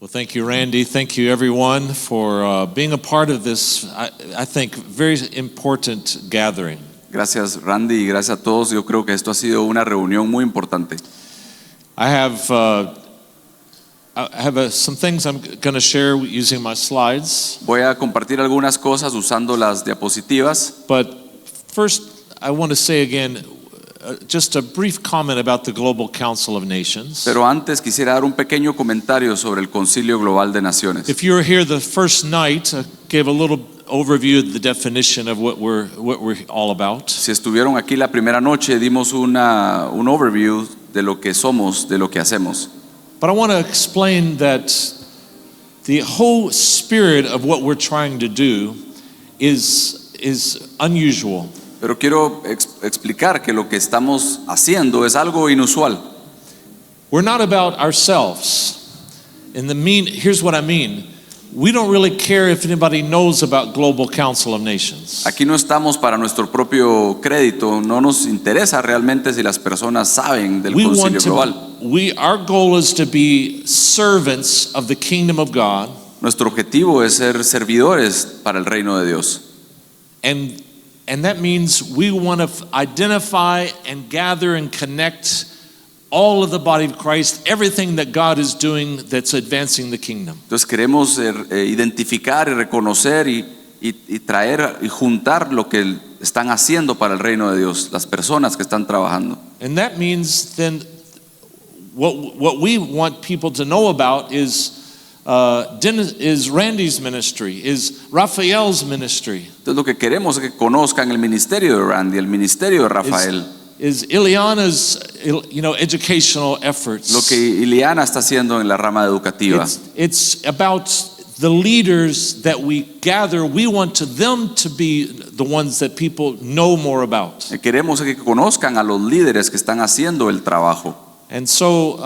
Well, thank you, Randy. Thank you, everyone, for being a part of this, I think, very important gathering. Gracias, Randy, y gracias a todos. Yo creo que esto ha sido una reunión muy importante. I have some things I'm going to share using my slides. Voy a compartir algunas cosas usando las diapositivas. But first, I want to say again, just a brief comment about the Global Council of Nations. Pero antes quisiera dar un pequeño comentario sobre el Concilio Global de Naciones. If you were here the first night, I gave a little overview of the definition of what we're all about. Si estuvieron aquí la primera noche, dimos un overview de lo que somos, de lo que hacemos. But I want to explain that the whole spirit of what we're trying to do is unusual. Pero quiero explicar que lo que estamos haciendo es algo inusual. We're not about ourselves. Here's what I mean. We don't really care if anybody knows about Global Council of Nations. Aquí no estamos para nuestro propio crédito, no nos interesa realmente si las personas saben del Concilio Global. Our goal is to be servants of the kingdom of God. Nuestro objetivo es ser servidores para el reino de Dios. And that means we want to identify and gather and connect all of the body of Christ, everything that God is doing that's advancing the kingdom. Entonces queremos identificar y reconocer y traer y juntar lo que están haciendo para el reino de Dios, las personas que están trabajando. And that means then what we want people to know about is Randy's ministry, is Rafael's ministry. Entonces lo que queremos es que conozcan el ministerio de Randy, el ministerio de Rafael. Is Ileana's, educational efforts. Lo que Ileana está haciendo en la rama educativa. It's about the leaders that we gather. We want them to be the ones that people know more about. Queremos que conozcan a los líderes que están haciendo el trabajo. And so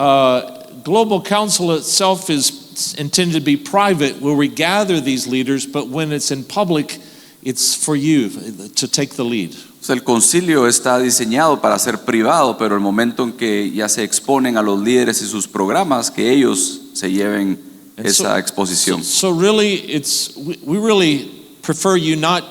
Global Council itself is intended to be private, where we gather these leaders, but when it's in public, it's for you to take the lead. El concilio está diseñado para ser privado, pero el momento en que ya se exponen a los líderes y sus programas, que ellos se lleven esa exposición. So really, we really prefer you not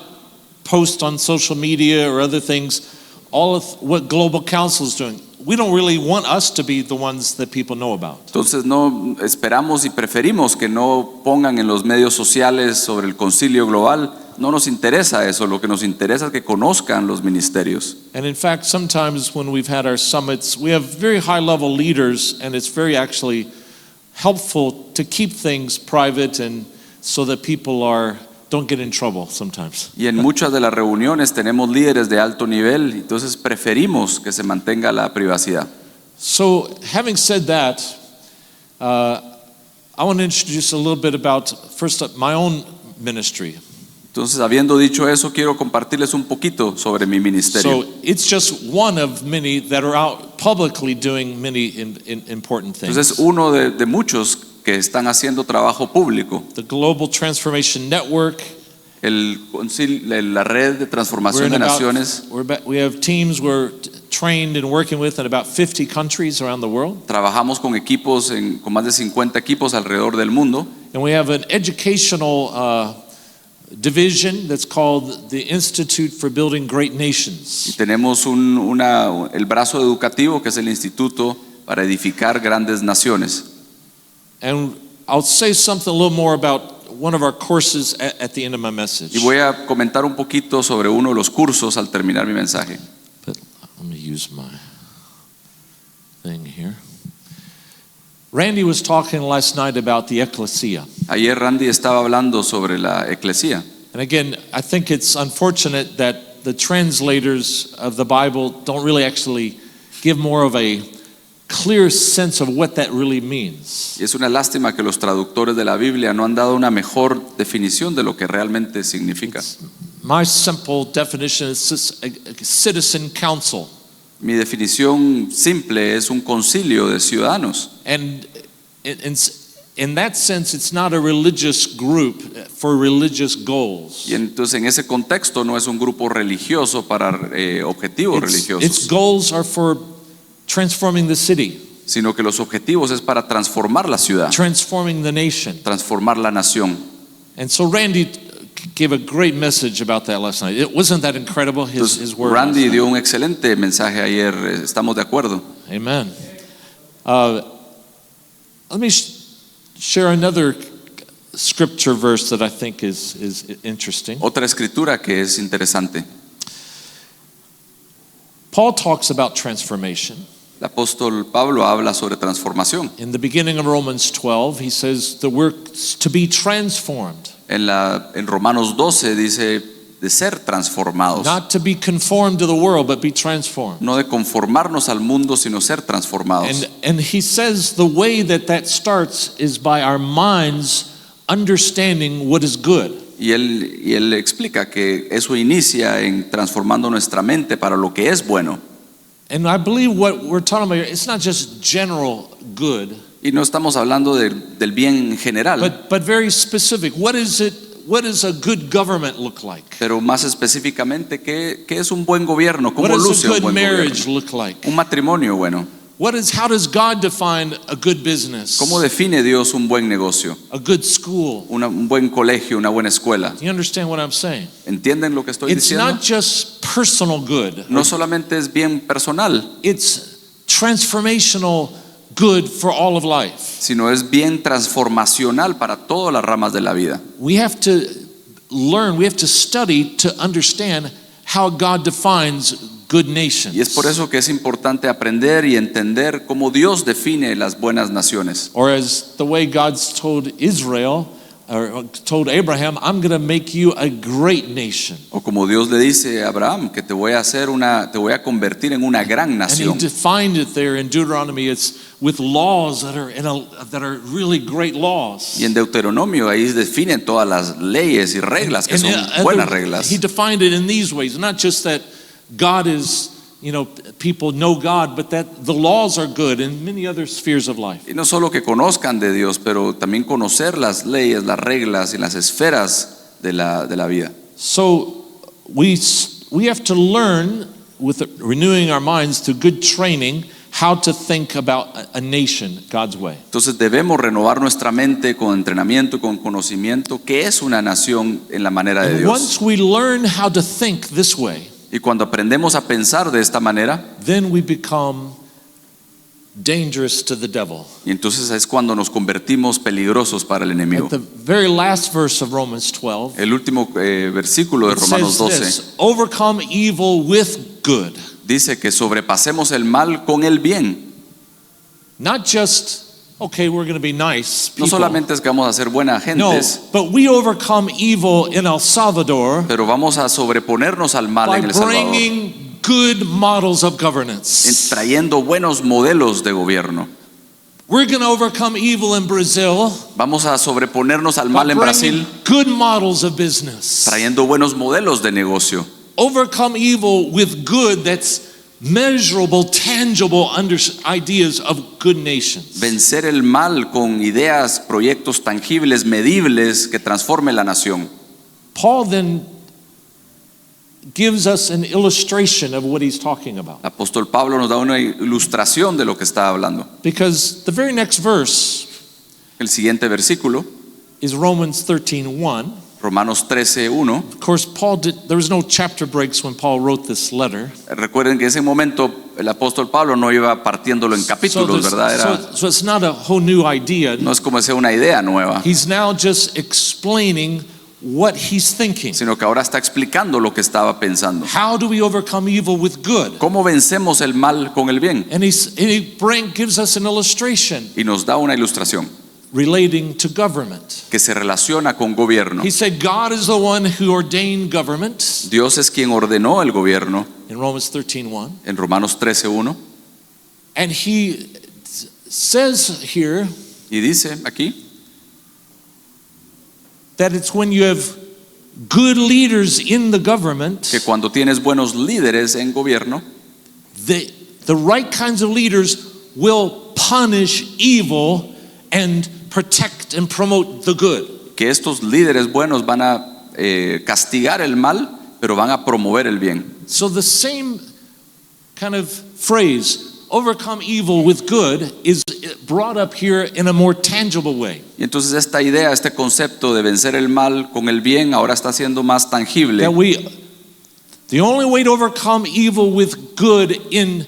post on social media or other things all of what Global Council is doing. We don't really want us to be the ones that people know about. Entonces no esperamos y preferimos que no pongan en los medios sociales sobre el concilio global. No nos interesa eso, lo que nos interesa es que conozcan los ministerios. And in fact, sometimes when we've had our summits, we have very high level leaders, and it's very actually helpful to keep things private and so that people don't get in trouble sometimes. Y en muchas de las reuniones tenemos líderes de alto nivel, entonces preferimos que se mantenga la privacidad. So, having said that, I want to introduce a little bit about first my own ministry. Entonces, habiendo dicho eso, quiero compartirles un poquito sobre mi ministerio. So it's just one of many that are out publicly doing many important things. Entonces, uno de muchos que están haciendo trabajo público. The Global Transformation Network. La red de transformación de naciones. We have teams we're trained and working with in about 50 countries around the world. Trabajamos con equipos con más de 50 equipos alrededor del mundo. And we have an educational division that's called the Institute for Building Great Nations. Y tenemos el brazo educativo que es el Instituto para edificar grandes naciones. And I'll say something a little more about one of our courses at the end of my message. Y voy a comentar un poquito sobre uno de los cursos al terminar mi mensaje. But let me use my thing here. Randy was talking last night about the ecclesia. Ayer Randy estaba hablando sobre la eclesía. And again, I think it's unfortunate that the translators of the Bible don't really actually give more of a clear sense of what that really means. Y es una lástima que los traductores de la Biblia no han dado una mejor definición de lo que realmente significa. My simple definition is a citizen council. Mi definición simple es un concilio de ciudadanos. And in that sense, it's not a religious group for religious goals. Y entonces en ese contexto no es un grupo religioso para objetivos religiosos. Its goals are for transforming the city. sino que los objetivos es para transformar la ciudad, transforming the nation. transformar la nación. And so Randy gave a great message about that last night. Wasn't that incredible, his Entonces, word? Randy last dio un excelente mensaje ayer, estamos de acuerdo. night? Amen. Let me share another scripture verse that I think is interesting. Otra escritura que es interesante. Paul talks about transformation. El apóstol Pablo habla sobre transformación. In the beginning of Romans 12, he says that we're to be transformed, En Romanos 12 dice de ser transformados, not to be conformed to the world, but be transformed. no de conformarnos al mundo, sino ser transformados. And he says the way that starts is by our minds understanding what is good. Y él explica que eso inicia en transformando nuestra mente para lo que es bueno. And I believe what we're talking about here, it's not just general good, Y no estamos hablando del bien general, but very specific. What does a good government look like? pero más específicamente, ¿qué es un buen gobierno? ¿Cómo What does luce a un good buen marriage gobierno? look like? Un matrimonio bueno. How does God define a good business? ¿Cómo define Dios un buen negocio? A good school? Un buen colegio, una buena escuela. Do you understand what I'm saying? ¿Entienden lo que estoy It's diciendo? not just personal good. No solamente es bien personal, It's transformational good for all of life. sino es bien transformacional para todas las ramas de la vida. We have to learn, we have to study to understand how God defines good nations. Y es por eso que es importante aprender y entender cómo Dios define las buenas naciones. Or as the way God's told Israel, or told Abraham, I'm going to make you a great nation. O como Dios le dice a Abraham, que te voy a convertir en una gran And he nación. defined it there in Deuteronomy. It's with laws that are really great laws. Y en Deuteronomio ahí definen todas las leyes y reglas que son buenas reglas. He defined it in these ways, not just that God is, people know God, but that the laws are good in many other spheres of life. Y no solo que conozcan de Dios, pero también conocer las leyes, las reglas y las esferas de la vida. So we have to learn with renewing our minds through good training how to think about a nation God's way. Entonces debemos renovar nuestra mente con entrenamiento y con conocimiento que es una nación en la manera de And Dios. once we learn how to think this way, Y cuando aprendemos a pensar de esta manera, then we become dangerous to the devil. y entonces es cuando nos convertimos peligrosos para el enemigo. At the very last verse of Romans 12, El último versículo de it Romanos says 12 this, overcome evil with good. dice que sobrepasemos el mal con el bien. Not just, okay, we're going to be nice No people. solamente es que vamos a ser buenas No, gentes, but we overcome evil in El Salvador pero vamos a sobreponernos al mal by en El Salvador, bringing good models of governance. trayendo buenos modelos de gobierno. We're going to overcome evil in Brazil Vamos a sobreponernos al mal by en bringing Brasil, good models of business. trayendo buenos modelos de negocio. Overcome evil with good that's measurable, tangible ideas of good nations. Vencer el mal con ideas, proyectos tangibles, medibles que transformen la nación. Paul then gives us an illustration of what he's talking about. El apóstol Pablo nos da una ilustración de lo que está hablando. Because the very next verse El siguiente versículo, is Romans 13:1. Romanos 13:1. Of course, there was no chapter breaks when Paul wrote this letter. Recuerden que en ese momento el apóstol Pablo no iba partiéndolo en capítulos, ¿verdad? So it's not a whole new idea. No es como sea una idea nueva, He's now just explaining what he's thinking. sino que ahora está explicando lo que estaba pensando. How do we overcome evil with good? ¿Cómo vencemos el mal con el bien? And he gives us an illustration Y nos da una ilustración relating to government. que se relaciona con gobierno. He said God is the one who ordained government Dios es quien ordenó el gobierno in Romans 13:1. en Romanos 13:1 And he says here y dice aquí that it's when you have good leaders in the government, que cuando tienes buenos líderes en gobierno, the right kinds of leaders will punish evil and protect and promote the good. que estos líderes buenos van a castigar el mal, pero van a promover el bien. So the same kind of phrase, overcome evil with good is brought up here in a more tangible way. Y entonces esta idea, este concepto de vencer el mal con el bien ahora está siendo más tangible. The only way to overcome evil with good in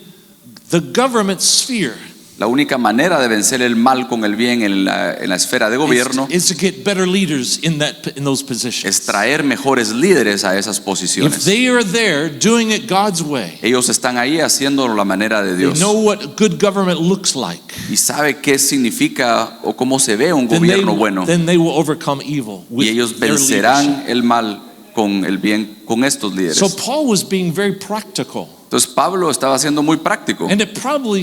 the government sphere La única manera de vencer el mal con el bien en la esfera de gobierno is to get better leaders in those positions. es traer mejores líderes a esas If posiciones. they are there doing it God's way, Ellos están ahí haciéndolo la manera de they Dios know what good government looks like, y sabe qué significa o cómo se ve un then gobierno bueno, they will overcome evil with y ellos their vencerán leadership. el mal con el bien con estos líderes. So Paul was being very practical, Entonces Pablo estaba siendo muy práctico and it probably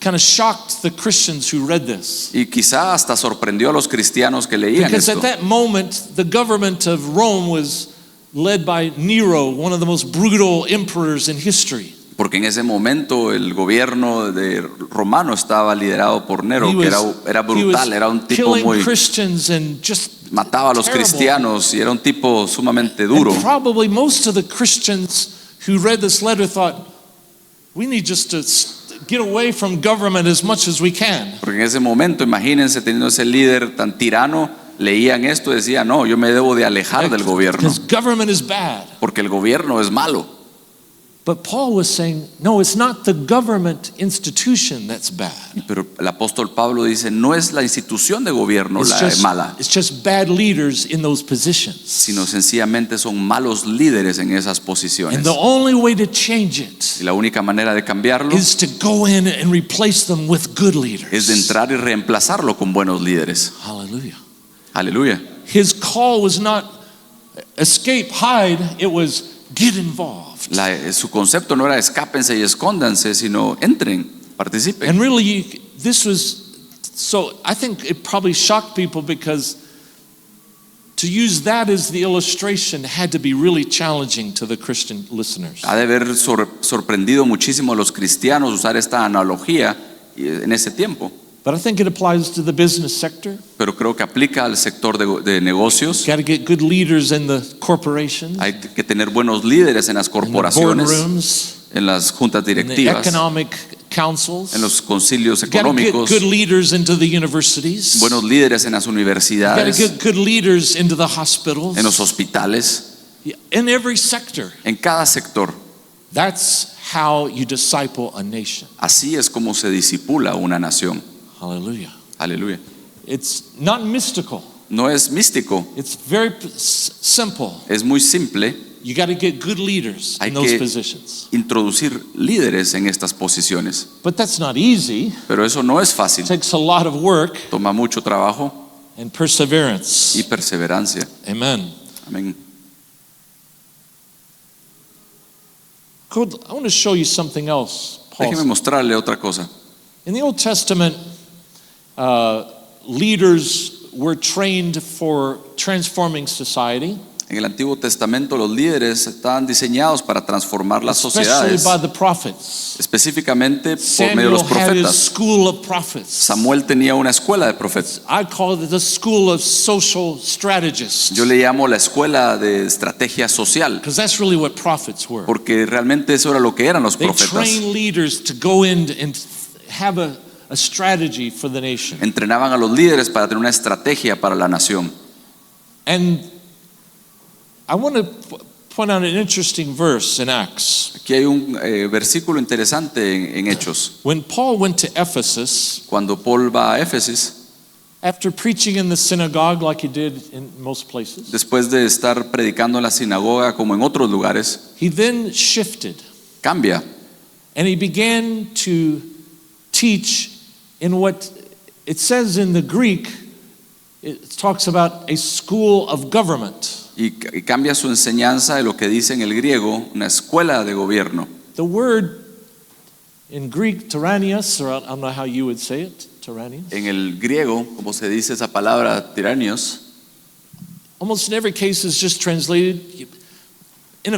kind of shocked the Christians who read this. y quizá hasta sorprendió a los cristianos que leían Because esto. at that moment, the government of Rome was led by Nero, one of the most brutal emperors in history. Porque en ese momento el gobierno de romano estaba liderado por Nero, que era brutal, era un tipo killing muy... Christians and just mataba a los terrible. cristianos y era un tipo sumamente duro. And probably most of the Christians who read this letter thought, we need just to get away from government as much as we can. Porque en ese momento, imagínense teniendo ese líder tan tirano, leían esto y decían, no, yo me debo de alejar del gobierno, Because government is bad. porque el gobierno es malo. But Paul was saying, no, it's not the government institution that's bad. Pero el apóstol Pablo dice, no es la institución de gobierno la mala, It's just bad leaders in those positions. sino sencillamente son malos líderes en esas posiciones. And the only way to change it Y la única manera de cambiarlo is to go in and replace them with good leaders. es de entrar y reemplazarlo con buenos líderes. Hallelujah. Aleluya. His call was not escape, hide, it was get involved. Su concepto no era escápense y escóndanse, sino entren, participen. And really, this was, so I think it probably shocked people because to use that as the illustration had to be really challenging to the Christian listeners. Ha de haber sorprendido muchísimo a los cristianos usar esta analogía en ese tiempo, But I think it applies to the business sector. pero creo que aplica al sector de negocios. Got to get good leaders in the corporations, Hay que tener buenos líderes en las in the corporaciones, boardrooms, en las juntas in the directivas, economic councils. en los concilios Got to get económicos, good leaders into the universities. buenos líderes en las Got to universidades, get good leaders into the hospitals. en los hospitales, In every sector. en cada sector. That's how you disciple a nation. Así es como se disipula una nación. Hallelujah. Aleluya. It's not mystical. No es místico, It's very simple. es muy simple You got to get good leaders Hay in those que- positions. introducir líderes en estas posiciones. But that's not easy. Pero eso no es fácil. It takes a lot of work Toma mucho trabajo and perseverance. y perseverancia. Amen. Amén. Good. I want to show you something else, Paul. Déjeme mostrarle otra cosa. In the Old Testament, leaders were trained for transforming society, En el Antiguo Testamento los líderes estaban diseñados para transformar las especially sociedades, by the prophets. específicamente por medio de los Samuel had his profetas. school of prophets. Samuel tenía una escuela de profetas. I call it the school of social strategists, Yo le llamo la escuela de estrategia social, because that's really what prophets were. porque realmente eso era lo que eran los They profetas. train leaders to go in and have a strategy for the nation. Entrenaban a los líderes para tener una estrategia para la nación. And I want to point out an interesting verse in Acts. Aquí hay un versículo interesante en Hechos. When Paul went to Ephesus, Cuando Paul va a Éfesis, after preaching in the synagogue like he did in most places, después de estar predicando en la sinagoga como en otros lugares, he then shifted cambia and he began to teach in what it says in the Greek, it talks about a school of government. y cambia su enseñanza de lo que dice en el griego, una escuela de gobierno. The word in Greek, tyrannios, or I don't know how you would say it, tyrannios. En el griego, como se dice esa palabra, tiranios, Almost in every case is just translated in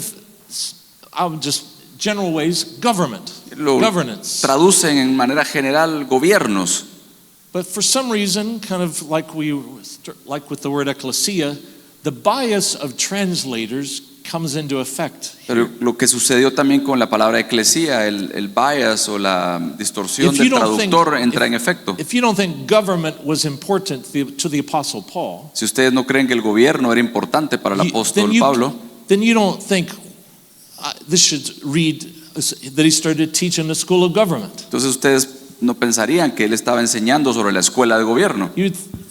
just general ways, government, lo governance. traducen en manera general gobiernos. But for some reason, kind of like with the word ecclesia, the bias of translators comes into effect Pero here. lo que sucedió también con la palabra eclesía, el bias o la distorsión If you del don't think- traductor entra en efecto. If you don't think government was important to the Apostle Paul, Si ustedes no creen que el gobierno era importante para el apóstol Pablo, then you don't think this should read that he started teaching the school of government. entonces ustedes no pensarían que él estaba enseñando sobre la escuela de gobierno.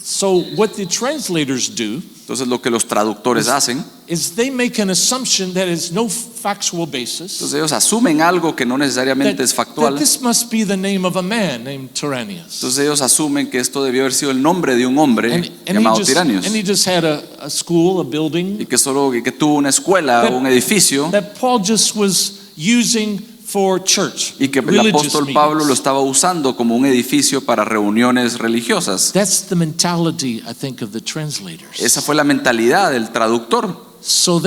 So what the translators do Entonces lo que los traductores hacen, is they make an assumption that has no factual basis. entonces ellos asumen algo que no necesariamente es That factual. this must be the name of a man named Tyrannius. Entonces ellos asumen que esto debió haber sido el nombre de un hombre llamado Tiranios, and he just had a school, a y building que tuvo una escuela o un edificio, that Paul just was using for church, y que el religious apóstol meetings. Pablo lo estaba usando como un edificio para reuniones religiosas. That's the mentality, I think, of the translators. Esa fue la mentalidad del traductor. So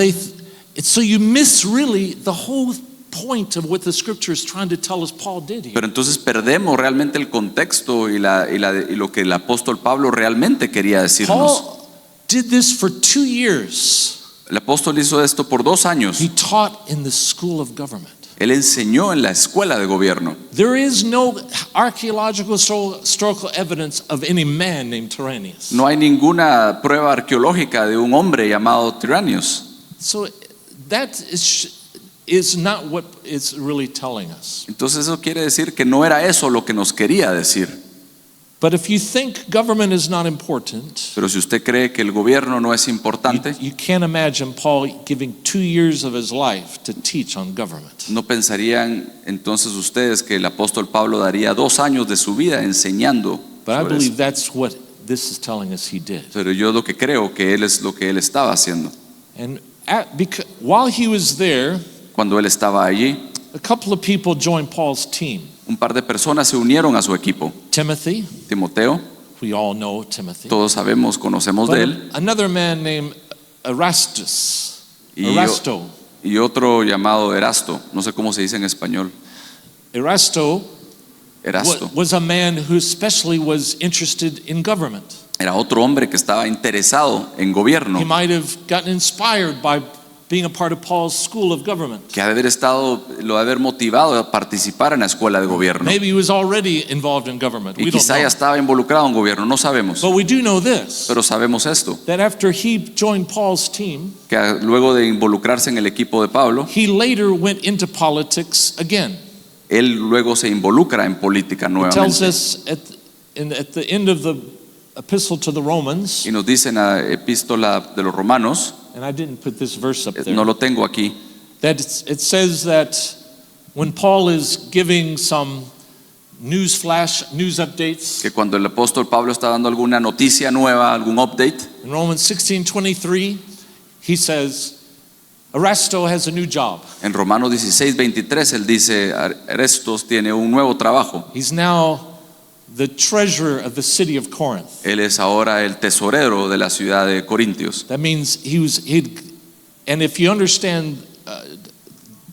you miss really the whole point of what the scripture is trying to tell us Paul did here. Pero entonces perdemos realmente el contexto y lo que el apóstol Pablo realmente quería decirnos. Paul did this for 2 years. El apóstol hizo esto por 2 años. He taught in the school of government. Él enseñó en la escuela de gobierno. There is no archaeological historical evidence of any man named Tyrannius. No hay ninguna prueba arqueológica de un hombre llamado Tiranios. So that is not what it's really telling us. Entonces eso quiere decir que no era eso lo que nos quería decir. But if you think government is not important, Pero si usted cree que el gobierno no es importante, you can't imagine Paul giving 2 years of his life to teach on government. no pensarían entonces ustedes que el apóstol Pablo daría 2 años de su vida enseñando But I sobre believe eso. that's what this is telling us he did. Pero yo lo que creo que él es lo que él estaba haciendo. And while he was there, Cuando él estaba allí, a couple of people joined Paul's team. un par de personas se unieron a su equipo. Timothy, Timoteo, we all know Timothy. todos sabemos, conocemos But de él, another man named y, Erasto. y otro llamado Erasto, no sé cómo se dice en español, Erasto Erasto. was a man who especially was interested in government. Era otro hombre que estaba interesado en gobierno, He might have gotten inspired by being a part of Paul's school of government. que lo ha de haber motivado a participar en la escuela de gobierno. Maybe he was already involved in government. Y We don't quizá ya know. estaba involucrado en gobierno, no sabemos, But we do know this, pero sabemos esto, that after he joined Paul's team, que luego de involucrarse en el equipo de Pablo, he later went into politics again. él luego se involucra en política It tells nuevamente. us at the end of the epistle to the Romans, Y nos dice en la epístola de los Romanos, and I didn't put this verse up there, no lo tengo aquí, that it says that when Paul is giving some news updates, que cuando el apóstol Pablo está dando alguna noticia nueva, algún update, in Romans 16:23, he says, Erasto has a new job. en Romanos 16:23 él dice, Arestos tiene un nuevo trabajo. He's now the treasurer of the city of Corinth. Él es ahora el tesorero de la ciudad de Corintios. That means and if you understand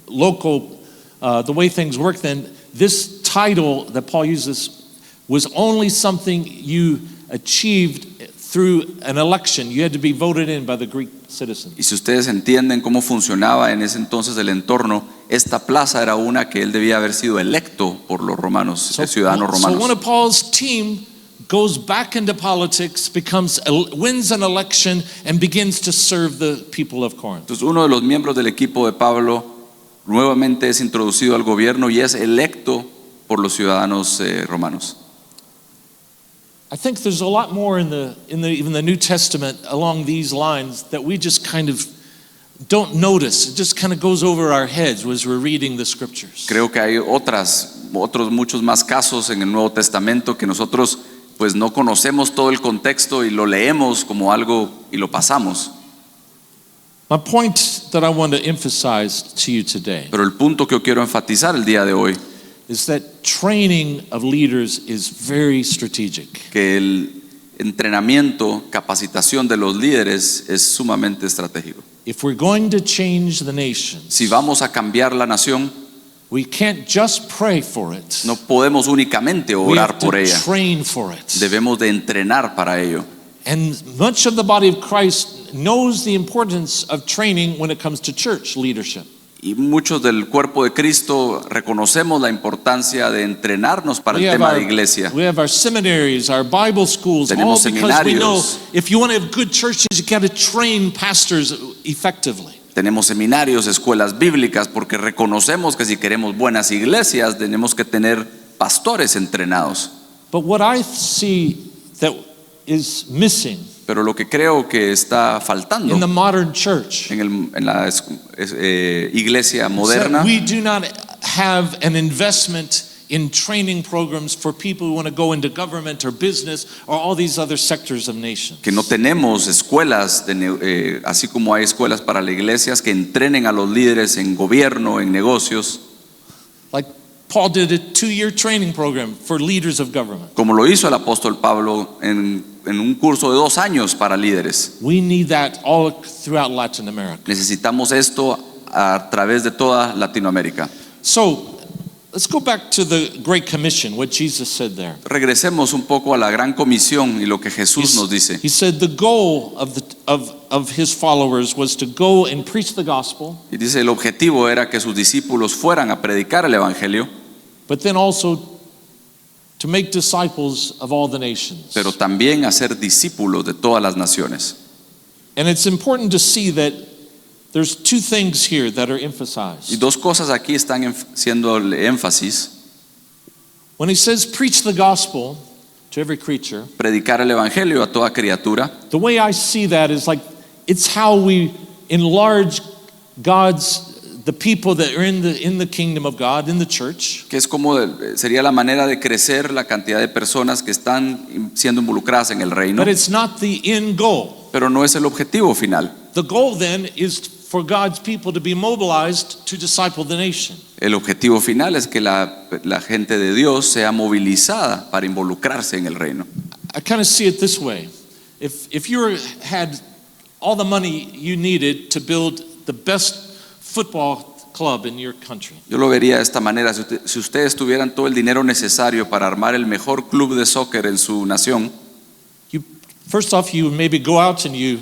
the way things work, then this title that Paul uses was only something you achieved through an election. You had to be voted in by the Greek citizens. Y si ustedes entienden cómo funcionaba en ese entonces el entorno, esta plaza era una que él debía haber sido electo por los romanos, ciudadanos So one romanos. of Paul's team goes back into politics, wins an election, and begins to serve the people of Corinth. Entonces uno de los miembros del equipo de Pablo nuevamente es introducido al gobierno y es electo por los ciudadanos romanos. I think there's a lot more even the New Testament along these lines that we just kind of don't notice. It just kind of goes over our heads as we're reading the scriptures. Creo que hay otros muchos más casos en el Nuevo Testamento que nosotros pues no conocemos todo el contexto y lo leemos como algo y lo pasamos. My point that I want to emphasize to you today Pero el punto que yo quiero enfatizar el día de hoy, is that training of leaders is very strategic. que el entrenamiento, capacitación de los líderes es sumamente estratégico. If we're going to change the nations, Si vamos a cambiar la nación, we can't just pray for it. no podemos únicamente We have orar to por ella, train for it. debemos de entrenar para ello. And much of the body of Christ knows the importance of training when it comes to church leadership. Y muchos del cuerpo de Cristo reconocemos la importancia de entrenarnos para el tema de iglesia. We have our seminaries, our Bible schools, all Tenemos because we know seminarios. if you want to have good churches, you got to train pastors effectively. Tenemos seminarios, escuelas bíblicas, porque reconocemos que si queremos buenas iglesias, tenemos que tener pastores entrenados. But what I see that is missing Pero lo que creo que está faltando in the modern church en la iglesia is that moderna we do not have an investment in training programs for people who want to go into government or business or all these other sectors of nations. que no tenemos escuelas, así como hay escuelas para las iglesias que entrenen a los líderes en gobierno, en negocios, Like Paul did a 2-year training program for leaders of government. como lo hizo el apóstol Pablo en un curso de 2 años para líderes. We need that all throughout Latin America. Necesitamos esto a través de toda Latinoamérica. So let's go back to the Great Commission, what Jesus said there. Regresemos un poco a la gran comisión y lo que Jesús nos dice. He said the goal of his followers was to go and preach the gospel, Y dice, el objetivo era que sus discípulos fueran a predicar el evangelio, but then also to make disciples of all the nations. pero también a ser discípulos de todas las naciones. And it's important to see that there's 2 things here that are Y emphasized. 2 cosas aquí están siendo el énfasis: When he says preach the gospel to every creature, predicar el evangelio a toda criatura. the way I see that is like it's how we enlarge the people that are in the kingdom of God, in the church. Que es como sería la manera de crecer la cantidad de personas que están siendo involucradas en el reino, But it's not the end goal. pero no es el objetivo final. The goal then is for God's people to be mobilized to disciple the nation. El objetivo final es que la gente de Dios sea movilizada para involucrarse en el reino. I kind of see it this way. If you had all the money you needed to build the best football club in your country, Yo lo vería de esta manera: si ustedes tuvieran todo el dinero necesario para armar el mejor club de soccer en su nación, first off, you maybe go out and you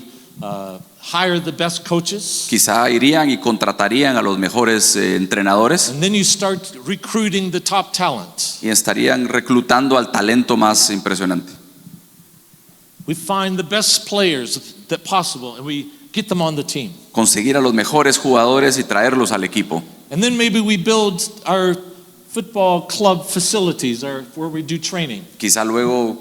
hire the best coaches, quizá irían y contratarían a los mejores entrenadores and then you start recruiting the top talent. y estarían reclutando al talento más impresionante. We find the best players that possible and we get them on the team. Conseguir a los mejores jugadores y traerlos al equipo. And then maybe we build our football club facilities where we do training. Quizá luego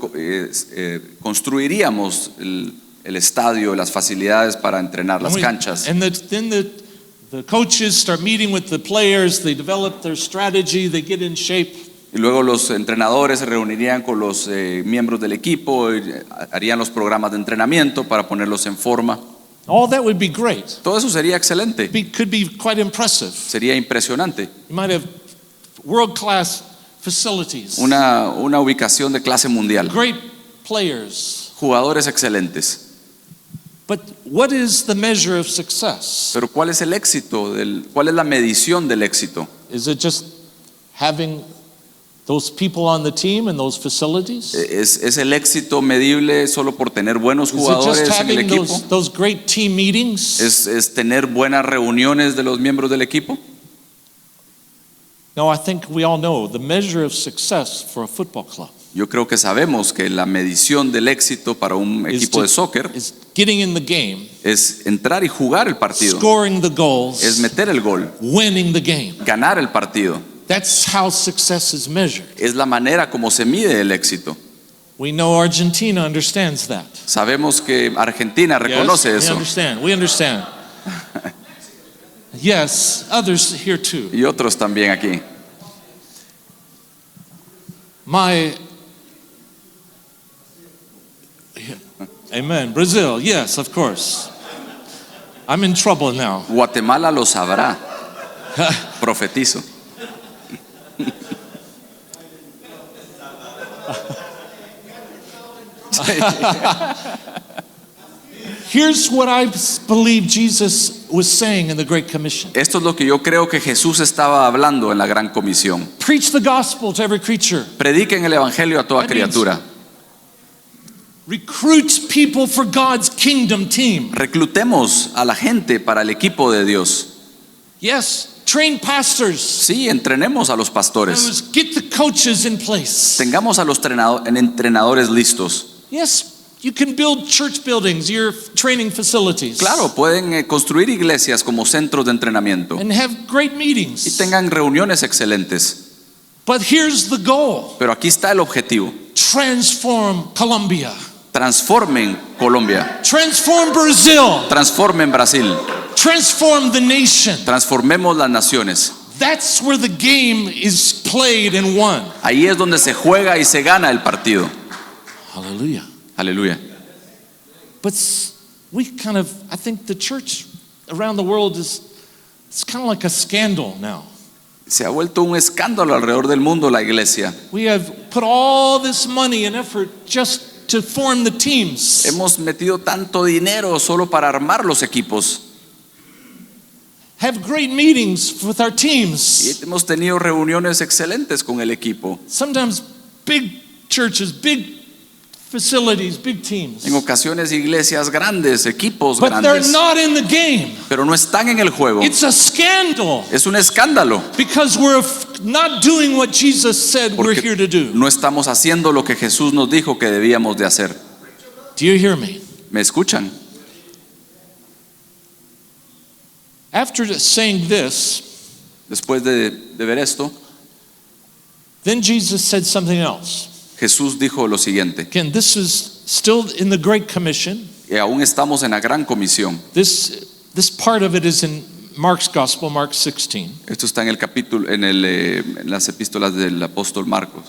construiríamos el estadio, las facilidades para entrenar, las canchas. And then the coaches start meeting with the players, they develop their strategy, they get in shape. Y luego los entrenadores se reunirían con los miembros del equipo y harían los programas de entrenamiento para ponerlos en forma. All that would be great. Todo eso sería excelente, Could be quite impressive. sería impresionante. You might have world-class facilities, Una ubicación de clase mundial, great players. jugadores excelentes. But what is the measure of success? Pero ¿cuál es el éxito? ¿Cuál es la medición del éxito? Is it just having those people on the team and those facilities? ¿Es el éxito medible solo por tener buenos Is it jugadores just en el having equipo? those great team meetings? ¿Es tener buenas reuniones de los miembros del equipo? No, I think we all know the measure of success for a football club Yo creo que sabemos que la medición del éxito para un equipo de soccer is getting in the game, es entrar y jugar el partido, scoring the goals, es meter el gol, winning the game. ganar el partido. That's how success is measured. Es la manera como se mide el éxito. We know Argentina understands that. Sabemos que Argentina reconoce Yes, eso, we understand. Yes, others here too. y otros también aquí. Amen. Brazil, yes, of course. I'm in trouble now. Guatemala lo sabrá, profetizo. Here's what I believe Jesus was saying in the Great Commission. Esto es lo que yo creo que Jesús estaba hablando en la gran comisión. Preach the gospel to every creature. Prediquen el evangelio a toda That means- criatura. recruit people for God's kingdom team. Reclutemos a la gente para el equipo de Dios. Yes, train pastors. Sí, entrenemos a los pastores. Get the coaches in place. Tengamos a los entrenadores listos. Yes, you can build church buildings, your training facilities. Claro, pueden construir iglesias como centros de entrenamiento And have great y meetings. tengan reuniones excelentes. But here's the goal. Pero aquí está el objetivo. Transform Colombia. Transformen Colombia. Transform Brazil. Transformen Brasil. Transform the nation. Transformemos las naciones. That's where the game is played and won. Ahí es donde se juega y se gana el partido. Hallelujah. Aleluya. But I think the church around the world it's kind of like a scandal now. Se ha vuelto un escándalo alrededor del mundo la iglesia. We have put all this money and effort just to form the teams. Hemos metido tanto dinero solo para armar los equipos. Have great meetings with our Y teams. hemos tenido reuniones excelentes con el equipo. Sometimes big churches, big facilities, big teams. En ocasiones iglesias grandes, equipos But they're grandes. not in the game. Pero no están en el juego. It's a scandal Es un escándalo. because we're not doing what Jesus said we're Porque here to do. no estamos haciendo lo que Jesús nos dijo que debíamos de hacer. Do you hear me? ¿Me escuchan? After saying this, Después de ver esto, then Jesus said something else. Jesús dijo lo siguiente. Again, this is still in the Great Commission. Y aún estamos en la gran comisión. This part of it is in Mark's Gospel, Mark 16. Esto está en el capítulo, en las epístolas del apóstol Marcos.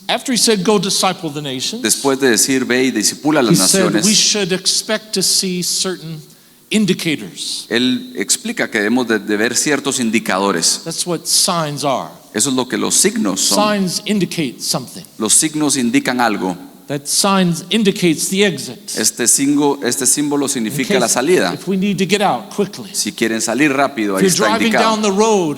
After he said, "Go disciple the nations," Después de decir ve y discipula a he las said we naciones, should expect to see certain indicators. él explica que debemos de ver ciertos indicadores. That's what signs are. Eso es lo que los signos son. Signs indicate something. Los signos indican algo. That signs indicates the exit. Este símbolo In significa case- la salida. If we need to get out quickly. Si quieren salir rápido, If ahí you're está driving down indicado. the road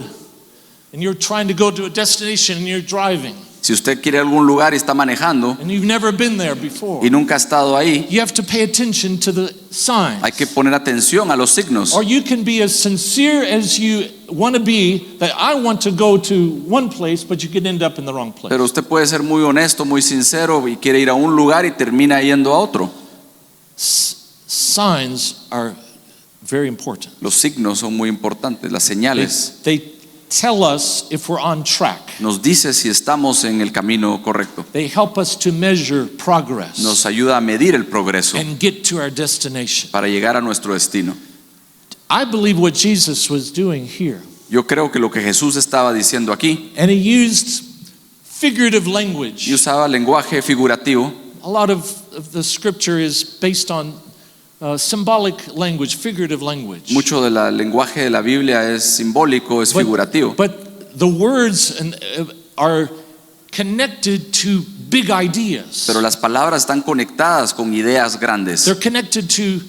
and you're trying to go to a destination and you're driving Si usted quiere algún lugar y está manejando and you've never been there before, y nunca ha estado ahí, you have to pay attention to the signs. hay que poner atención a los signos. Or you can be as sincere as you want to be, that I want to go to one place, but you could end up in the wrong place. Pero usted puede ser muy honesto, muy sincero y quiere ir a un lugar y termina yendo a otro. Signs are very important. Los signos son muy importantes, las señales. They tell us if we're on track. Nos dice si estamos en el camino correcto. They help us to measure progress Nos ayuda a medir el progreso and get to our destination. para llegar a nuestro destino. I believe what Jesus was doing here, Yo creo que lo que Jesús estaba diciendo aquí, and he used figurative language. y usaba lenguaje figurativo. A lot of the scripture is based on symbolic language, figurative language. Mucho del lenguaje de la Biblia es simbólico, es figurativo. But the words are connected to big ideas. Pero las palabras están conectadas con ideas grandes, They're connected to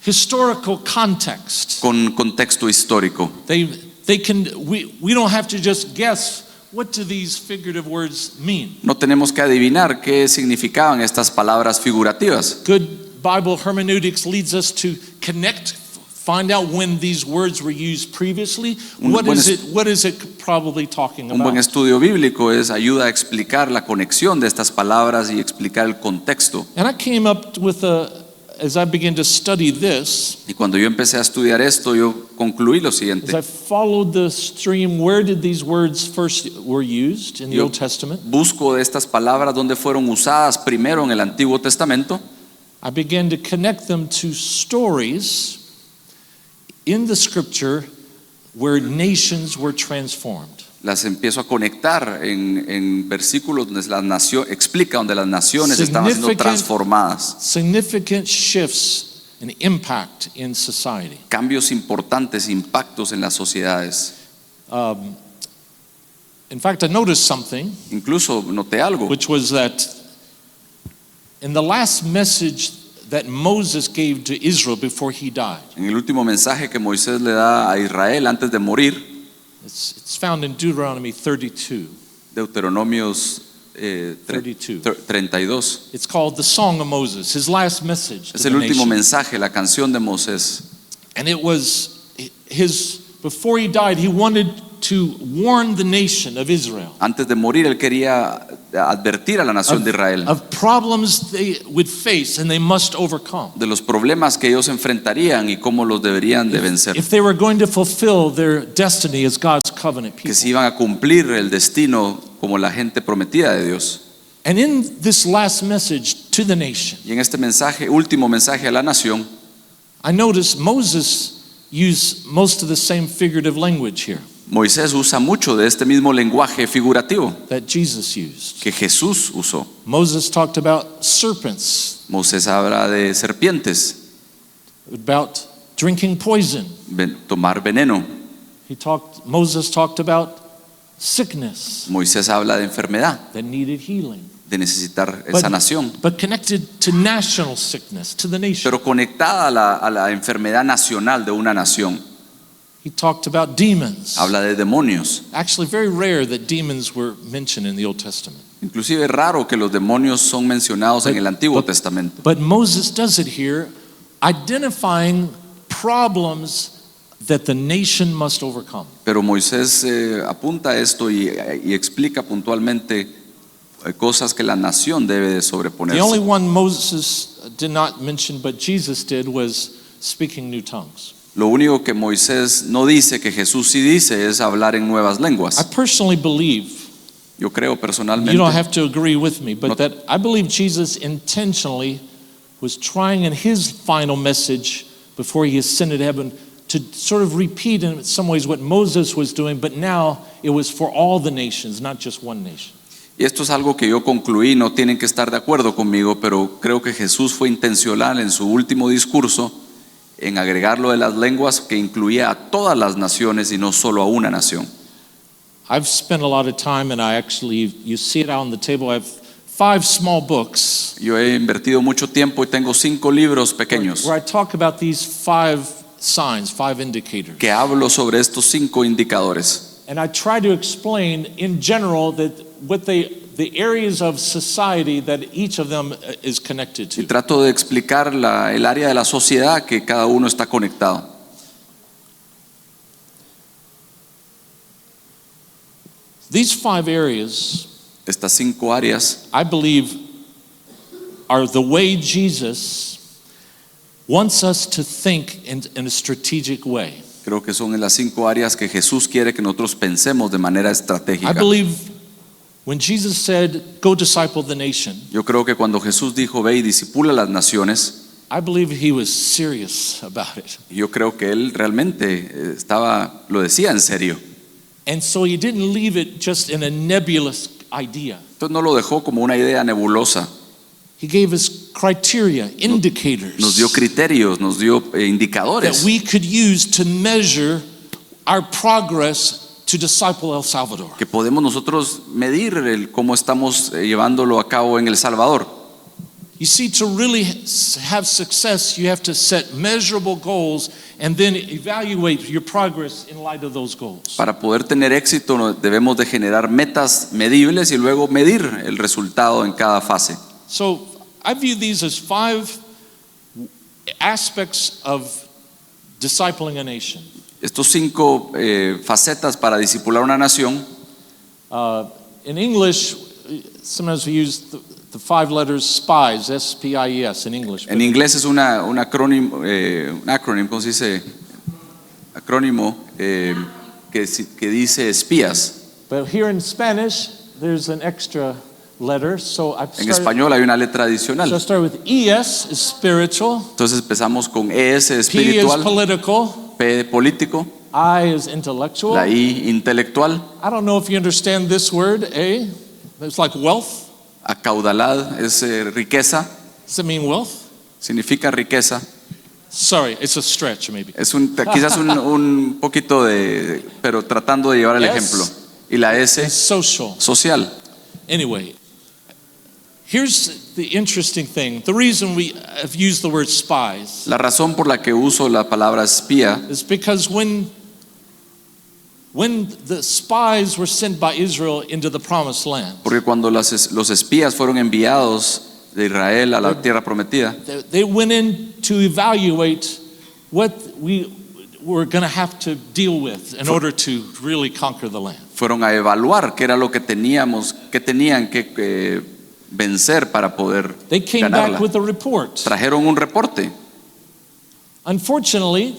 historical context. con contexto histórico. We don't have to just guess what do these figurative words mean. No tenemos que adivinar qué significaban estas palabras figurativas. Good Bible hermeneutics leads us to find out when these words were used previously. What is it probably talking Un buen about? estudio bíblico ayuda a explicar la conexión de estas palabras y explicar el contexto. And I came up with as I began to study this, Y cuando yo empecé a estudiar esto, yo concluí lo as siguiente. I followed the stream, where did these words first were used in the Yo Old Testament? busco de estas palabras donde fueron usadas primero en el Antiguo Testamento. I began to connect them to stories in the scripture where nations were transformed. Las empiezo a conectar en versículos donde explica donde las naciones estaban siendo transformadas. Significant shifts and impact in society. Cambios importantes, impactos en las sociedades. In fact, I noticed something, Incluso noté algo, which was that in the last message that Moses gave to Israel before he died, en el último mensaje que Moisés le da a Israel antes de morir, it's found in Deuteronomy 32. Deuteronomios 32. It's called the Song of Moses, his last message to Es the el último nation. mensaje, la canción de Moisés. And it was before he died, he wanted to warn the nation of Israel Antes de morir, él quería advertir a la nación de Israel of problems they would face and they must overcome de los problemas que ellos enfrentarían y cómo los deberían de vencer. if they were going to fulfill their destiny as God's covenant Que people. se iban a cumplir el destino como la gente prometida de Dios. And in this last message to the nation, Y en este mensaje, último mensaje a la nación, I noticed Moses used most of the same figurative language here Moisés usa mucho de este mismo lenguaje figurativo that Jesus used. que Jesús usó. Moses talked about serpents, Moisés habla de serpientes, about drinking poison. tomar veneno. Moses talked about sickness Moisés habla de enfermedad, that needed healing. de necesitar But- sanación, But connected to national sickness, to the nation. pero conectada a la enfermedad nacional de una nación. He talked about demons. Habla de demonios. Actually, very rare that demons were mentioned in the Old Testament. Inclusive es raro que los demonios son mencionados en el Antiguo Testamento. But Moses does it here, identifying problems that the nation must overcome. Pero Moisés apunta esto y explica puntualmente cosas que la nación debe de The sobreponerse. only one Moses did not mention, but Jesus did, was speaking new tongues. Lo único que Moisés no dice, que Jesús sí dice, es hablar en nuevas I lenguas. personally believe, Yo creo you don't personalmente, have to agree with me, but No. that I believe Jesus intentionally was trying in his final message before he ascended to heaven to sort of repeat in some ways what Moses was doing, but now it was for all the nations, not just one nation. y esto es algo que yo concluí, no tienen que estar de acuerdo conmigo, pero creo que Jesús fue intencional en su último discurso en agregar lo de las lenguas, que incluía a todas las naciones y no solo a una nación. I've spent a lot of time, and you see it out on the table. I have 5 small books Yo he invertido mucho tiempo y tengo 5 libros pequeños where I talk about these 5 signs, 5 indicators. que hablo sobre estos 5 indicadores. And I try to explain in general that the areas of society that each of them is connected Y to. trato de explicar el área de la sociedad que cada uno está conectado. These 5 areas, Estas 5 áreas I believe, are the way Jesus wants us to think in a strategic way. creo que son en las 5 áreas que Jesús quiere que nosotros pensemos de manera I estratégica. believe when Jesus said, "Go disciple the nation," Yo creo que cuando Jesús dijo, ve y disipula las naciones, I believe he was serious about it. yo creo que él realmente lo decía en serio. And so he didn't leave it just in a nebulous idea. Entonces no lo dejó como una idea nebulosa. He gave us criteria, indicators Nos dio criterios, nos dio that indicadores we could use to measure our progress to disciple El Salvador. que podemos nosotros medir cómo estamos llevándolo a cabo en El Salvador. You see, to really have success, you have to set measurable goals and then evaluate your progress in light of those goals. Para poder tener éxito debemos de generar metas medibles y luego medir el resultado en cada fase. So I view these as 5 aspects of discipling a nation. Estos 5 facetas para discipular una nación. In English, sometimes we use the 5 letters SPIES, S-P-I-E-S in English. En inglés es un acrónimo, ¿cómo se dice? Acrónimo que dice espías. But here in Spanish, there's an extra letter. So I En español hay una letra adicional. start with ES, is spiritual. Entonces empezamos con ES P is espiritual, political. P de político, I is intellectual. la I intelectual, I don't know if you understand this word, A. It's like wealth. acaudalad es riqueza, Does it mean wealth? significa riqueza. Sorry, it's a stretch maybe. Es quizás un poquito pero tratando de llevar el S. ejemplo. Y la It's S, social. social. Anyway, here's the interesting thing. The reason we have used the word spies La razón por la que uso la palabra espía is because when when the spies were sent by Israel into the promised land, Porque cuando los espías fueron enviados de Israel a la tierra prometida, they went in to evaluate what we were going to have to deal with in order to really conquer the land. fueron a evaluar qué era lo que tenían que vencer para poder They came ganarla. back with a report. Trajeron un reporte. Unfortunately,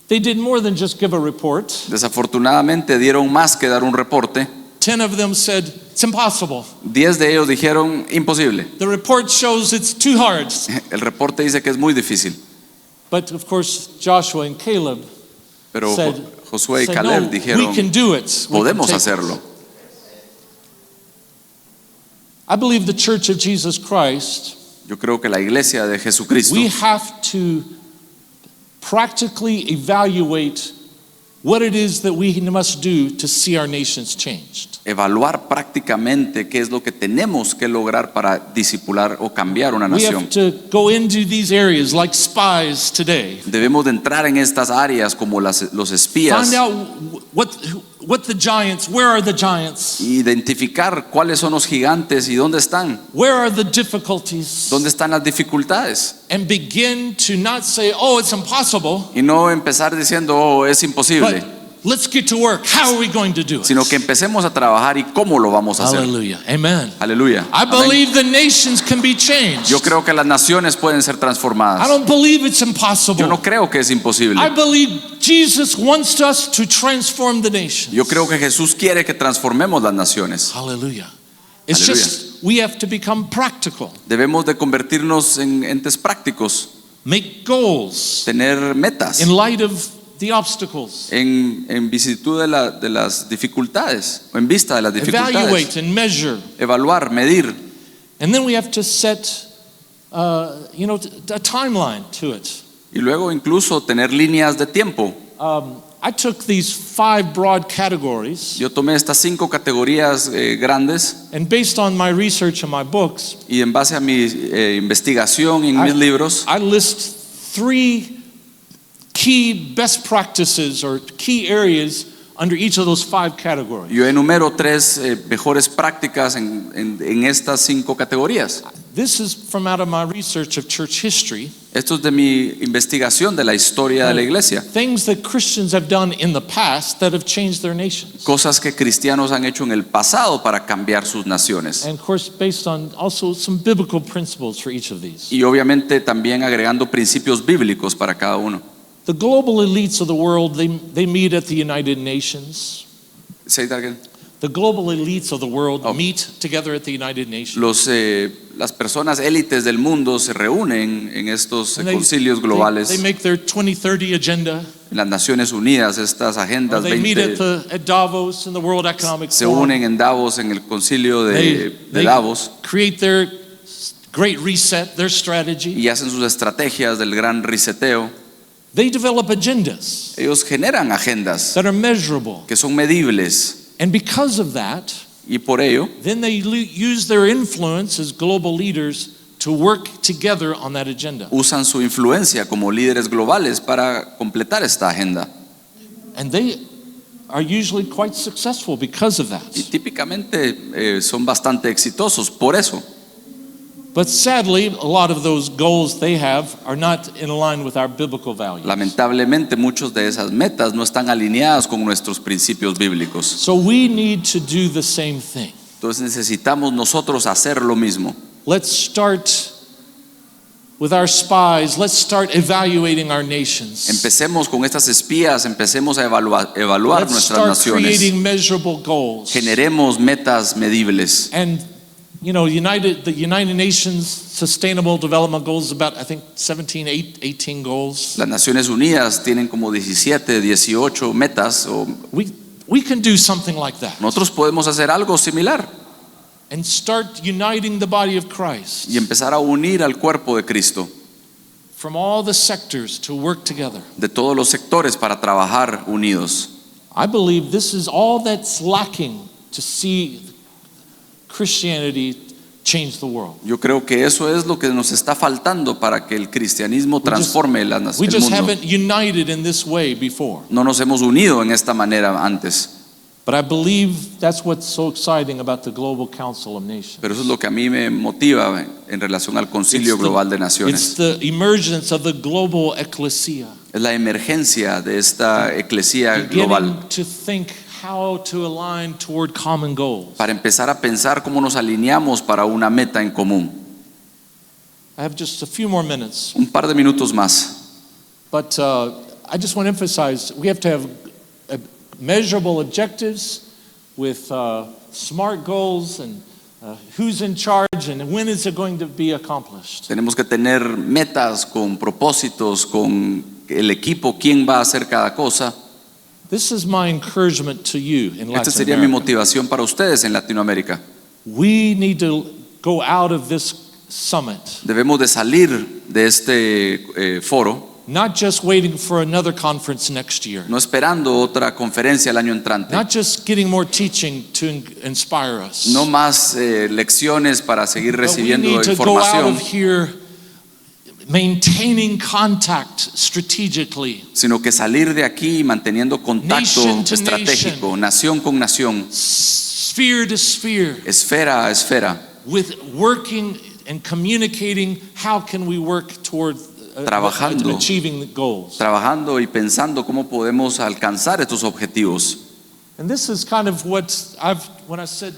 they did more than just give a report. Desafortunadamente dieron más que dar un reporte. 10 of them said, it's impossible. 10 de ellos dijeron imposible. The report shows it's too hard. El reporte dice que es muy difícil. But of course, Joshua and Caleb Pero said, Josué y said, Caleb no, dijeron, we can do it. We can podemos take it." hacerlo. I believe the Church of Jesus Christ, Yo creo que la iglesia de Jesucristo we have to practically evaluate what it is that we must do to see our nations changed. evaluar prácticamente qué es lo que tenemos que lograr para discipular o cambiar una We nación. have to go into these areas like spies today. Debemos de entrar en estas áreas como los espías, Find out what the giants, where are the giants? identificar cuáles son los gigantes y dónde están, Where are the difficulties? dónde están las dificultades. And begin to not say, oh, it's impossible, Y no empezar diciendo, oh, es imposible, but let's get to work. How are we going to do it? sino que empecemos a trabajar y cómo lo vamos a hacer. Hallelujah. Amen. Aleluya. I Amén. believe the nations can be changed. Yo creo que las naciones pueden ser I transformadas. don't believe it's Yo impossible. no creo que es imposible. I believe Jesus wants us to transform the nations. Yo creo que Jesús quiere que transformemos las naciones. Hallelujah. It's Hallelujah. just we have to become practical. Debemos de convertirnos en entes prácticos, Make goals tener metas in light of the obstacles. en visitud de las dificultades, o en vista de las dificultades. Evaluate and measure. Evaluar, medir. And then we have to set a timeline to it. Y luego incluso tener líneas de tiempo. I took these 5 broad categories, Yo tomé estas 5 categorías grandes and based on my research and my books, y en base a mi investigación en mis libros, I list 3 key best practices or key areas under each of those 5 categories. yo enumero 3 mejores prácticas en estas 5 categorías. This is from out of my research of church history. Esto es de mi investigación de la historia de la iglesia. Things that Christians have done in the past that have changed their nations. Cosas que cristianos han hecho en el pasado para cambiar sus naciones. And of course, based on also some biblical principles for each of these. Y obviamente también agregando principios bíblicos para cada uno. The global elites of the world, they meet at the United Nations. Say that again. The global elites of the world Oh. meet together at the United Nations. Las personas élites del mundo se reúnen en estos And concilios globales, they make their 2030 agenda. en las Naciones Unidas, estas Or agendas they meet 20 at Davos in the World Economic se Forum. unen en Davos, en el concilio de They Davos, create their great reset, their strategy. y hacen sus estrategias del gran reseteo. They develop agendas Ellos generan agendas that are measurable. que son medibles, And because of that, y por ello then they use their influence as global leaders to work together on that agenda. usan su influencia como líderes globales para completar esta agenda. And they are usually quite successful because of that. Y típicamente son bastante exitosos por eso. But sadly, a lot of those goals they have are not in line with our biblical values. Lamentablemente muchas de esas metas no están alineadas con nuestros principios bíblicos. So we need to do the same thing. Entonces necesitamos nosotros hacer lo mismo. Let's start with our spies. Let's start evaluating our nations. Empecemos con estas espías, empecemos a evaluar Let's nuestras start naciones. creating measurable goals. Generemos metas medibles. And the United Nations Sustainable Development Goals is about, I think, 18 goals. Las Naciones Unidas tienen como 17, 18 metas. We can do something like that Nosotros podemos hacer algo similar and start uniting the body of Christ y empezar a unir al cuerpo de Cristo from all the sectors to work together. de todos los sectores para trabajar unidos. I believe this is all that's lacking to see Christianity change the world. Yo creo que eso es lo que nos está faltando para que el cristianismo transforme el We just mundo. haven't united in this way before. No nos hemos unido en esta manera antes. But I believe that's what's so exciting about the Global Council of Nations. Pero eso es lo que a mí me motiva en relación al Concilio Global de It's Naciones. the emergence of the global ecclesia. Es la emergencia de esta eclesía global. Beginning to think how to align toward common goals. Para empezar a pensar cómo nos alineamos para una meta en común. I have just a few more minutes, Un par de minutos más. but I just want to emphasize we have to have measurable objectives with smart goals and who's in charge and when is it going to be accomplished. Tenemos que tener metas con propósitos, con el equipo, quién va a hacer cada cosa. This is my encouragement to you in Esta Latin sería mi America. motivación para ustedes en Latinoamérica. We need to go out of this summit, Debemos de salir de este foro, not just waiting for another conference next year, no esperando otra conferencia el año entrante, not just getting more teaching to inspire us. no más lecciones para seguir But we recibiendo need to go out información, of here maintaining contact strategically, sino que salir de aquí manteniendo contacto Nation to estratégico, nación con nación, sphere to sphere, esfera a esfera, with working and communicating how can we work toward Trabajando. achieving the goals. trabajando y pensando cómo podemos alcanzar estos objetivos. And this is kind of what when I said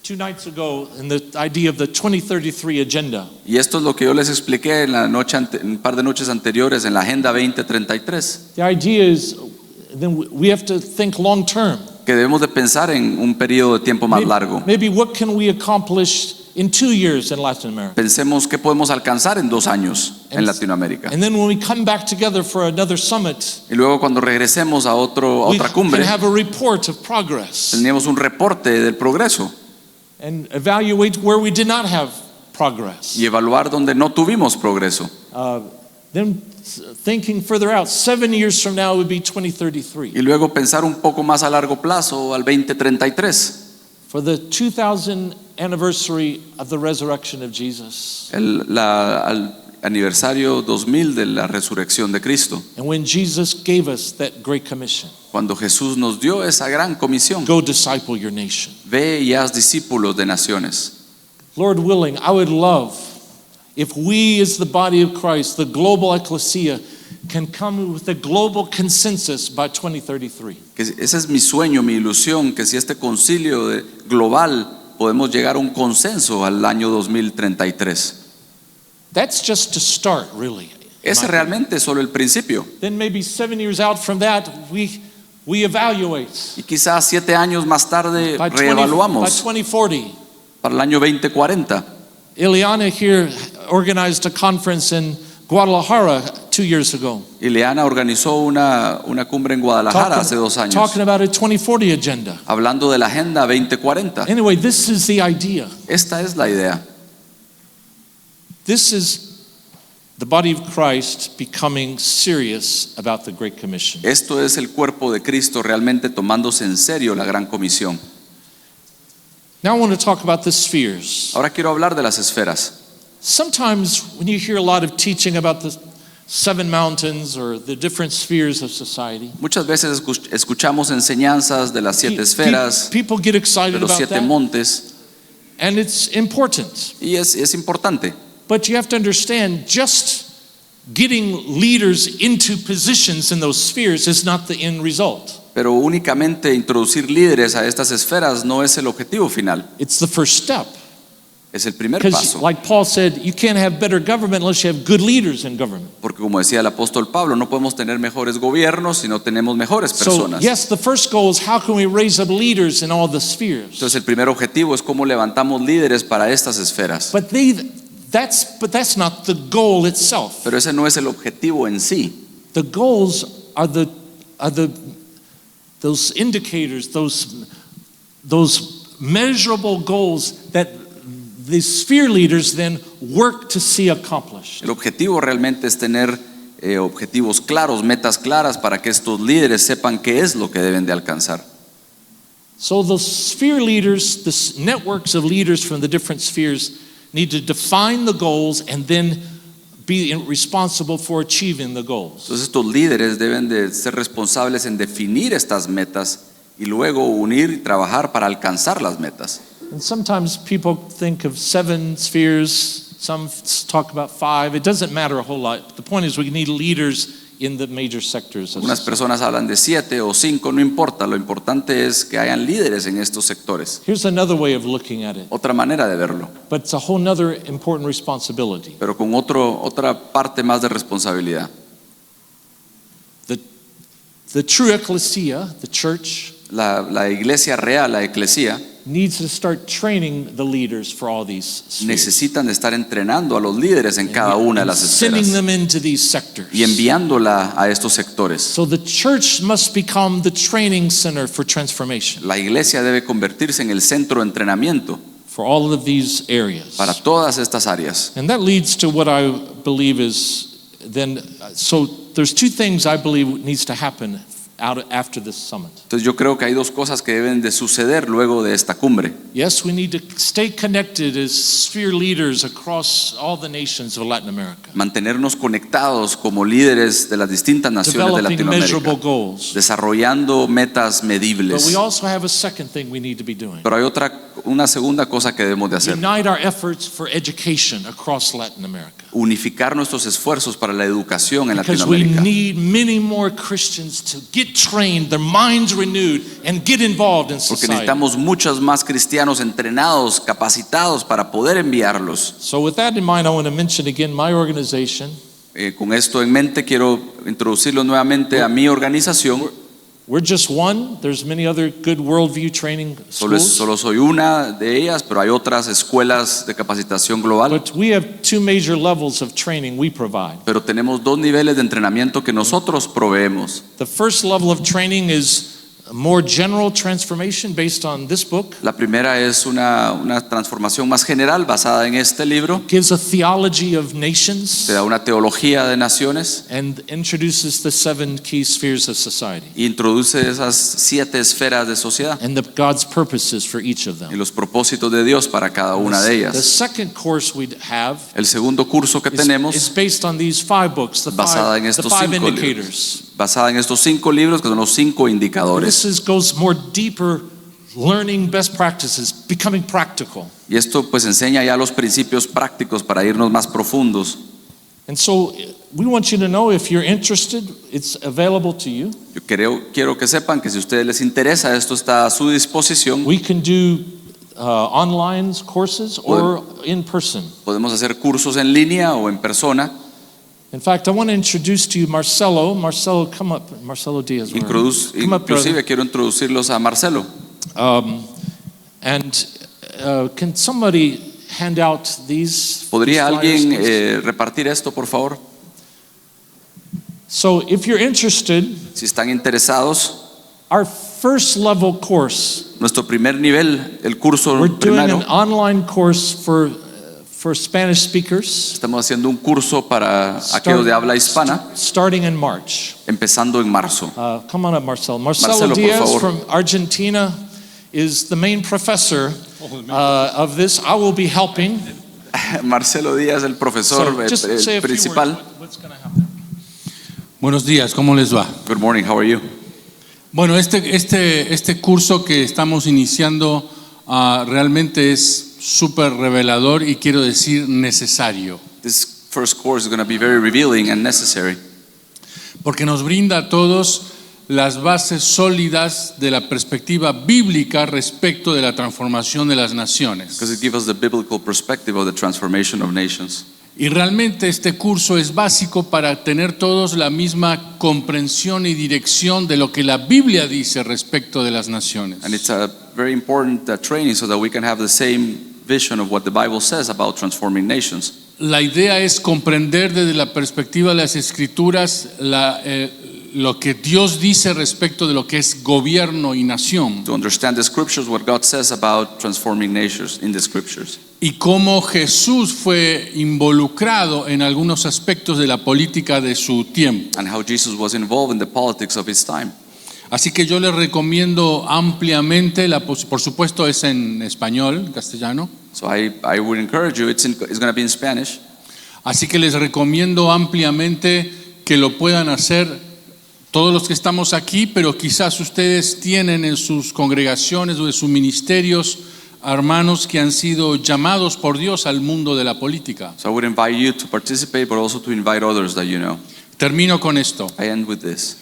2 nights ago in the idea of the 2033 agenda. Y esto es lo que yo les expliqué en la noche un par de noches anteriores en la Agenda 2033, The idea is then we have to think long term. que debemos de pensar en un periodo de tiempo más largo. Maybe what can we accomplish in 2 years in Latin America? Pensemos qué podemos alcanzar en 2 años en Latinoamérica. And then when we come back together for another summit, Y luego cuando regresemos a we otra can cumbre, have a report of progress teníamos un reporte del progreso and evaluate where we did not have progress. y evaluar donde no tuvimos progreso. Then thinking further out, 7 years from now would be 2033. Y luego pensar un poco más a largo plazo, al 2033, For the 2000 anniversary of the resurrection of Jesus. al aniversario 2000 de la resurrección de Cristo, And when Jesus gave us that great commission, cuando Jesús nos dio esa gran comisión: go disciple your nation. ve y haz discípulos de naciones. Lord willing, I would love if we as the body of Christ, the global ecclesia, can come with a global consensus by 2033. Ese es mi sueño, mi ilusión, que si este concilio global podemos llegar a un consenso al año 2033. That's just to start, really. Ese realmente es solo el principio. Then maybe 7 years out from that, we evaluate. Y quizás 7 años más tarde By reevaluamos 2040, para el año 2040. Ileana here organized a conference in Guadalajara 2 years ago. Ileana organizó una cumbre en Guadalajara hace 2 años, Talking about a 2040 agenda. hablando de la Agenda 2040. Anyway, this is the idea. Esta es la idea. This is the body of Christ becoming serious about the Great Commission. Esto es el cuerpo de Cristo realmente tomándose en serio la gran comisión. Now I want to talk about the spheres. Ahora quiero hablar de las esferas. Sometimes when you hear a lot of teaching about the 7 mountains or the different spheres of society, Muchas veces escuchamos enseñanzas de las 7 esferas, people get de excited los about 7 that, montes, and it's important. y es importante. But you have to understand, just getting leaders into positions in those spheres is not the end result. Pero únicamente introducir líderes a estas esferas no es el objetivo final, It's the first step. es el primer Because paso. like Paul said, you can't have better government unless you have good leaders in government. Porque como decía el apóstol Pablo, no podemos tener mejores gobiernos si no tenemos mejores So personas. yes, the first goal is how can we raise up leaders in all the spheres. Entonces el primer objetivo es cómo levantamos líderes para estas esferas. But that's not the goal itself. Pero ese no es el objetivo en sí. The goals are those indicators, those measurable goals that the sphere leaders then work to see accomplished. El objetivo realmente es tener objetivos claros, metas claras para que estos líderes sepan qué es lo que deben de alcanzar. So the sphere leaders, the networks of leaders from the different spheres, need to define the goals and then be responsible for achieving the goals. Entonces estos líderes deben de ser responsables en definir estas metas y luego unir y trabajar para alcanzar las metas. And sometimes people think of 7 spheres, some talk about 5. It doesn't matter a whole lot. The point is we need leaders in the major sectors. Unas personas hablan de 7 o 5, no importa, lo importante es que hayan líderes en estos sectores. Here's another way of looking at it, Otra manera de verlo, but it's a whole nother important responsibility. pero con otra parte más de responsabilidad. The true ecclesia, the church, La iglesia real, la eclesía, needs to start training the leaders for all these spheres. necesitan de estar entrenando a los líderes en cada una de las Sending esferas them into these sectors. y enviándola a estos sectores. So the church must become the training center for transformation La iglesia debe convertirse en el centro de entrenamiento for all of these areas. para todas estas áreas. And that leads to what I believe is then, so there's 2 things I believe needs to happen after this summit. Entonces yo creo que hay 2 cosas que deben de suceder luego de esta cumbre. Yes, we need to stay connected as sphere leaders across all the nations of Latin America, Mantenernos conectados como líderes de las distintas naciones de developing measurable Latinoamérica, goals. desarrollando metas But medibles. we also have a second thing we need to be doing. Pero hay una segunda cosa que debemos de hacer. Unite our efforts for education across Latin America. Unificar nuestros esfuerzos para la educación en Because we Latinoamérica. need many more Christians to get trained, their minds renewed, and get involved in Porque society. necesitamos muchos más cristianos entrenados, capacitados para poder enviarlos. So with that in mind, I want to mention again my organization. Con esto en mente quiero introducirlos nuevamente a mi organización. We're just one. There's many other good worldview training schools. Solo soy una de ellas, pero hay otras escuelas de capacitación global. But we have 2 major levels of training we provide. Pero tenemos 2 niveles de entrenamiento que nosotros proveemos. The first level of training is a more general transformation based on this book. La primera es una transformación más general basada en este libro. Gives a theology of nations Te da una teología de naciones and introduces the 7 key spheres of society e introduce esas 7 esferas de sociedad and God's purposes for each of y them. los propósitos de Dios para cada una de The ellas. second course we have El segundo curso que is tenemos, based on these 5 books, the basada en 5 estos 5 indicators. libros, basada en estos 5 libros que son los 5 indicadores. This goes more deeper, learning best practices, becoming practical. Y esto pues enseña ya los principios prácticos para irnos más profundos. And so we want you to know, if you're interested, it's available to you. Yo quiero que sepan que si a ustedes les interesa, esto está a su disposición. We can do online courses or in person. Podemos hacer cursos en línea o en persona. In fact, I want to introduce to you Marcelo. Marcelo, come up. Marcelo Diaz. Come up, brother. Inclusive quiero introducirlos a Marcelo. Can somebody hand out these? ¿Podría these flyers, alguien please? repartir esto, por favor? So, if you're interested, Si están interesados, our first level course, nuestro primer nivel, el curso we're doing primero, an online course for Spanish speakers. estamos haciendo un curso para aquellos de habla hispana, Starting in March. empezando en marzo. Come on up, Marcelo. Marcelo Marcelo, por Diaz favor. from Argentina is the main professor of this. I will be helping. Marcelo Díaz, el profesor So just say a few principal. words. What's going to happen? Buenos días, ¿cómo les va? Good morning, how are you? Bueno, este curso que estamos iniciando realmente es súper revelador y quiero decir necesario, This first course is going to be very revealing and necessary porque nos brinda a todos las bases sólidas de la perspectiva bíblica respecto de la transformación de las naciones. because it gives us the biblical perspective of the transformation of nations. Y realmente este curso es básico para tener todos la misma comprensión y dirección de lo que la Biblia dice respecto de las naciones. And it's a very important training so that we can have the same vision of what the Bible says about transforming nations. La idea es comprender desde la perspectiva de las Escrituras lo que Dios dice respecto de lo que es gobierno y nación, To understand the scriptures, what God says about transforming nations in the scriptures. y cómo Jesús fue involucrado en algunos aspectos de la política de su tiempo. And how Jesus was involved in the politics of his time. Así que yo les recomiendo ampliamente, por supuesto es en español, en castellano, So I would encourage you, it's going to be in Spanish. así que les recomiendo ampliamente que lo puedan hacer todos los que estamos aquí, pero quizás ustedes tienen en sus congregaciones o en sus ministerios hermanos que han sido llamados por Dios al mundo de la política. So I would invite you to participate, but also to invite others that you know. Termino con esto. I end with this.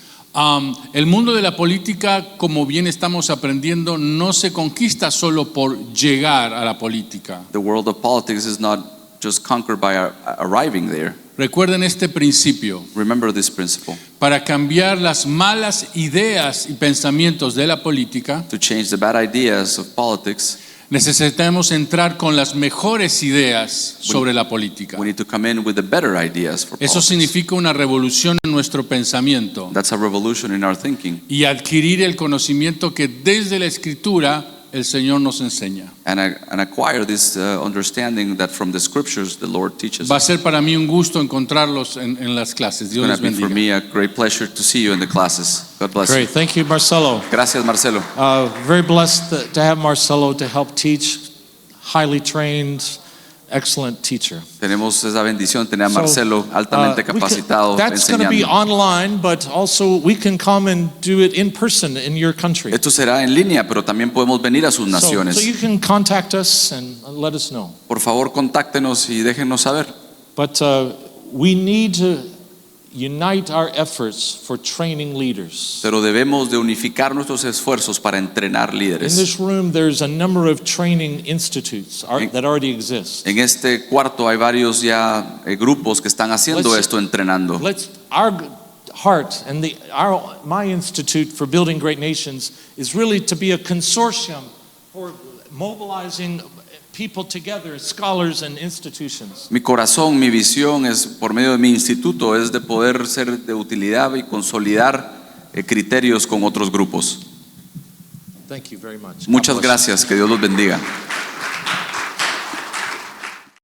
El mundo de la política, como bien estamos aprendiendo, no se conquista solo por llegar a la política. The world of politics is not just conquered by arriving there. Recuerden este principio. Remember this principle. Para cambiar las malas ideas y pensamientos de la política, To change the bad ideas of politics, necesitamos entrar con las mejores ideas sobre la política. we need to come in with the better ideas for Eso politics. significa una revolución en nuestro pensamiento That's a revolution in our thinking. y adquirir el conocimiento que desde la Escritura el Señor nos enseña. And acquire this understanding that from the scriptures the Lord teaches. Va a It's ser para mí un gusto encontrarlos en las clases. Dios going les to be for bendiga. me a great pleasure to see you in the classes. God bless Great. you. Thank you, Marcelo. Gracias, Marcelo. Very blessed to have Marcelo to help teach. Highly trained, excellent teacher. Tenemos esa bendición, tener a So, Marcelo altamente capacitado that's going to be enseñando. online, but also we can come and do it in person in your country. Esto será en línea, pero también podemos venir a sus So naciones. you can contact us and let us know. Por favor, contáctenos y déjenos saber. But we need to unite our efforts for training leaders. Pero debemos de unificar nuestros esfuerzos para entrenar In líderes. this room, there's a number of training institutes that already exist. En este cuarto hay varios ya grupos que están haciendo Let's- esto, entrenando. Our heart and my institute for building great nations is really to be a consortium for mobilizing people together, scholars and institutions. Mi corazón, mi visión es por medio de mi instituto, es de poder ser de utilidad y consolidar criterios con otros grupos. Thank you very much. God Muchas bless you. gracias, que Dios los bendiga.